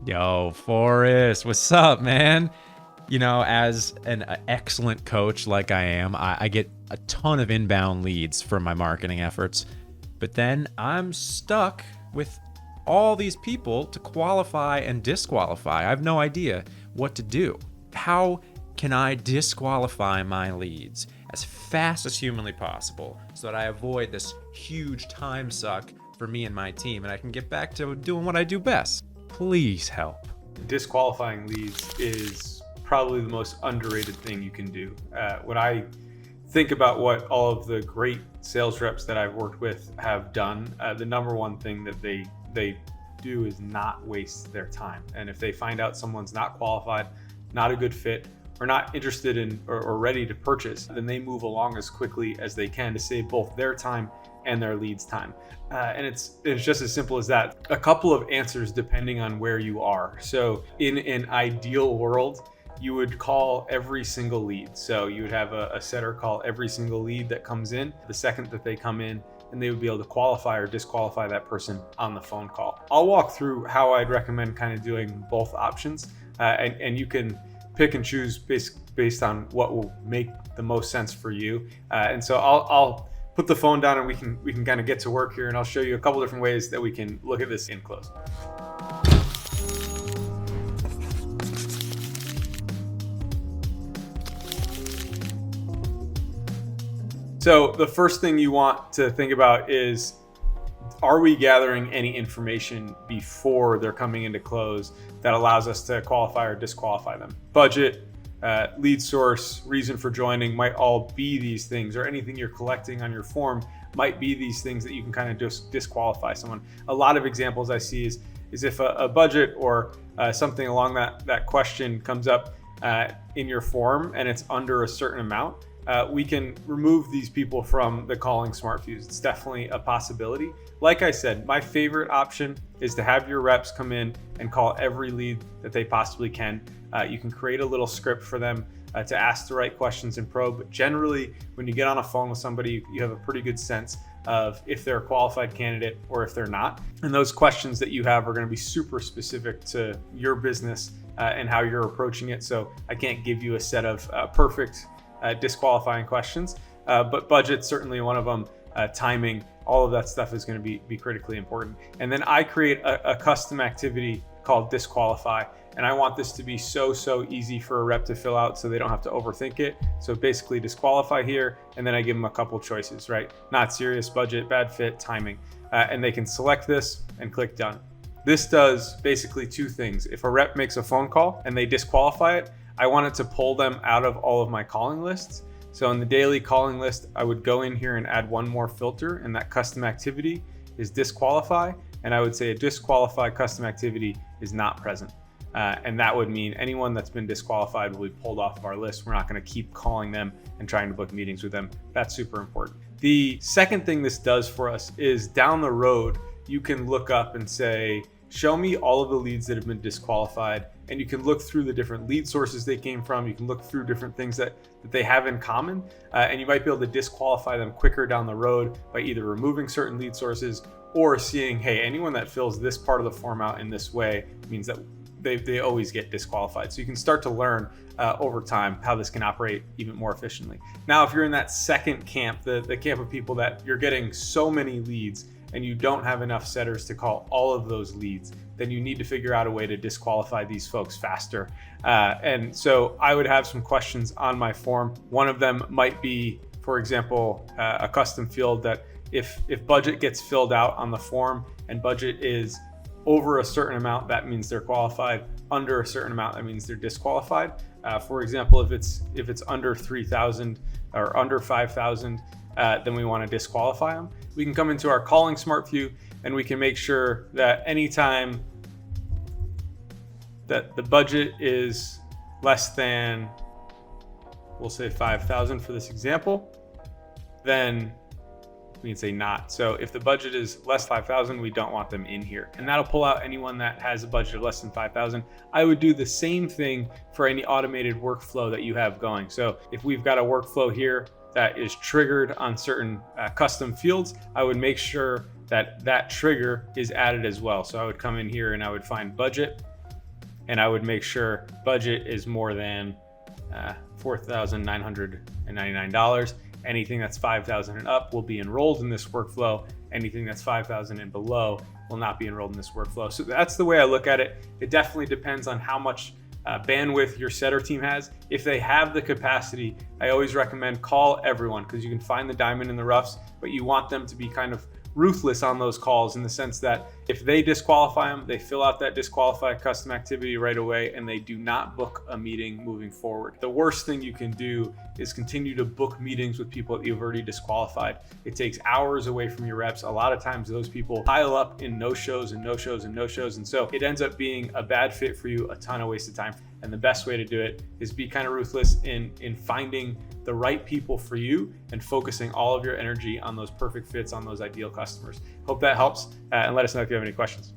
Yo, Forrest, what's up, man? As an excellent coach like I am, I get a ton of inbound leads for my marketing efforts. But then I'm stuck with all these people to qualify and disqualify. I have no idea what to do. How can I disqualify my leads as fast as humanly possible so that I avoid this huge time suck for me and my team and I can get back to doing what I do best? Please help. Disqualifying leads is probably the most underrated thing you can do. When I think about what all of the great sales reps that I've worked with have done, the number one thing that they do is not waste their time. And if they find out someone's not qualified, not a good fit, or not interested in or ready to purchase, then they move along as quickly as they can to save both their time and their leads time. And it's just as simple as that. A couple of answers depending on where you are. So in an ideal world, you would call every single lead. So you would have a setter call every single lead that comes in the second that they come in, and they would be able to qualify or disqualify that person on the phone call. I'll walk through how I'd recommend kind of doing both options, and you can pick and choose based on what will make the most sense for you. And so I'll put the phone down and we can kind of get to work here, and I'll show you a couple different ways that we can look at this in close. So the first thing you want to think about is, are we gathering any information before they're coming into close that allows us to qualify or disqualify them? Budget, lead source, reason for joining might all be these things, or anything you're collecting on your form might be these things that you can kind of just disqualify someone. A lot of examples I see is if a budget or something along that question comes up in your form and it's under a certain amount, we can remove these people from the calling smart fuse. It's definitely a possibility. Like I said, my favorite option is to have your reps come in and call every lead that they possibly can. You can create a little script for them to ask the right questions and probe. But generally, when you get on a phone with somebody, you have a pretty good sense of if they're a qualified candidate or if they're not. And those questions that you have are going to be super specific to your business and how you're approaching it. So I can't give you a set of perfect disqualifying questions, but budget's certainly one of them. Timing, all of that stuff is going to be critically important. And then I create a custom activity called Disqualify, and I want this to be so easy for a rep to fill out so they don't have to overthink it. So basically disqualify here, and then I give them a couple choices, right? Not serious, budget, bad fit, timing, and they can select this and click done. This does basically two things. If a rep makes a phone call and they disqualify it, I want it to pull them out of all of my calling lists. So in the daily calling list, I would go in here and add one more filter, and that custom activity is disqualify. And I would say a disqualify custom activity is not present. And that would mean anyone that's been disqualified will be pulled off of our list. We're not going to keep calling them and trying to book meetings with them. That's super important. The second thing this does for us is down the road, you can look up and say, show me all of the leads that have been disqualified. And you can look through the different lead sources they came from. You can look through different things that they have in common. And you might be able to disqualify them quicker down the road by either removing certain lead sources or seeing, hey, anyone that fills this part of the form out in this way means that they always get disqualified. So you can start to learn over time how this can operate even more efficiently. Now, if you're in that second camp, the camp of people that you're getting so many leads and you don't have enough setters to call all of those leads, then you need to figure out a way to disqualify these folks faster. And so I would have some questions on my form. One of them might be, for example, a custom field that if budget gets filled out on the form and budget is over a certain amount, that means they're qualified. Under a certain amount, that means they're disqualified. For example, if it's under 3,000 or under 5,000, then we want to disqualify them. We can come into our calling smart view and we can make sure that anytime that the budget is less than, we'll say 5,000 for this example, then we can say not. So if the budget is less 5,000, we don't want them in here. And that'll pull out anyone that has a budget of less than 5,000. I would do the same thing for any automated workflow that you have going. So if we've got a workflow here that is triggered on certain custom fields, I would make sure that that trigger is added as well. So I would come in here and I would find budget, and I would make sure budget is more than $4,999. Anything that's $5,000 and up will be enrolled in this workflow. Anything that's $5,000 and below will not be enrolled in this workflow. So that's the way I look at it. It definitely depends on how much bandwidth your setter team has. If they have the capacity, I always recommend call everyone, because you can find the diamond in the roughs, but you want them to be kind of ruthless on those calls, in the sense that if they disqualify them, they fill out that disqualify custom activity right away, and they do not book a meeting moving forward. The worst thing you can do is continue to book meetings with people that you've already disqualified. It takes hours away from your reps. A lot of times those people pile up in no-shows and no-shows and no-shows, and so it ends up being a bad fit for you, a ton of wasted time. And the best way to do it is be kind of ruthless in finding the right people for you and focusing all of your energy on those perfect fits, on those ideal customers. Hope that helps, and let us know if you have any questions.